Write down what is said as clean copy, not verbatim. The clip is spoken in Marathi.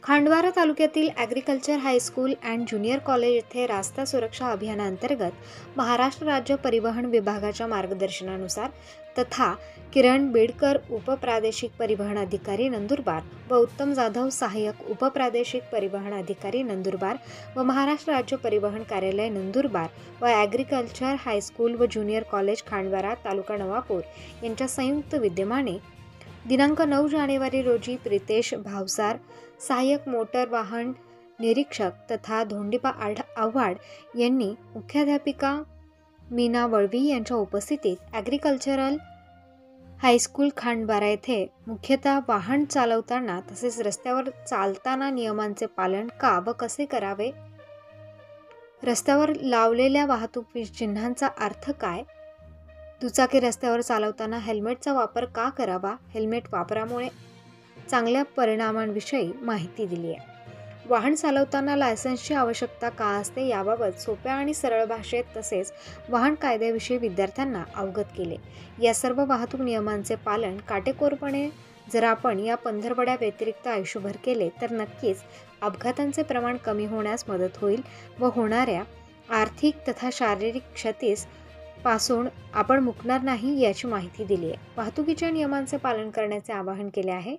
खांडवारा तालुक्यातील agriculture high school and junior college येथे रास्ता सुरक्षा अभियानांतर्गत महाराष्ट्र राज्य परिवहन विभागाच्या मार्गदर्शनानुसार तथा किरण बेडकर उपप्रादेशिक परिवहन अधिकारी नंदुरबार व उत्तम जाधव सहाय्यक उपप्रादेशिक परिवहन अधिकारी नंदुरबार व महाराष्ट्र राज्य परिवहन कार्यालय नंदुरबार व ॲग्रिकल्चर हायस्कूल व ज्युनियर कॉलेज खांडवारा तालुका नवापूर यांच्या संयुक्त विद्यमाने दिनांक 9 जानेवारी रोजी प्रितेश भावसार सहाय्यक मोटर वाहन निरीक्षक तथा धोंडीपा आव्हाड यांनी मुख्याध्यापिका मीना वळवी यांच्या उपस्थितीत ॲग्रिकल्चरल हायस्कूल खांडवारा येथे मुख्यतः वाहन चालवताना तसेच रस्त्यावर चालताना नियमांचे पालन का व कसे करावे, रस्त्यावर लावलेल्या वाहतूक चिन्हांचा अर्थ काय, दुचाकी रस्त्यावर चालवताना हेल्मेटचा वापर का करावा, हेल्मेट वापरामुळे चांगल्या परिणामांविषयी माहिती दिली आहे. वाहन चालवताना लायसन्सची आवश्यकता का असते याबाबत सोप्या आणि सरळ भाषेत तसेच वाहन कायद्याविषयी विद्यार्थ्यांना अवगत केले. या सर्व वाहतूक नियमांचे पालन काटेकोरपणे जर आपण या पंधरवड्या व्यतिरिक्त आयुष्यभर केले तर नक्कीच अपघातांचे प्रमाण कमी होण्यास मदत होईल व होणाऱ्या आर्थिक तथा शारीरिक क्षतीस पासून आपण मुकणार नाही याची माहिती दिली आहे. वाहतुकीच्या नियमांचे पालन करण्याचे आवाहन केले आहे.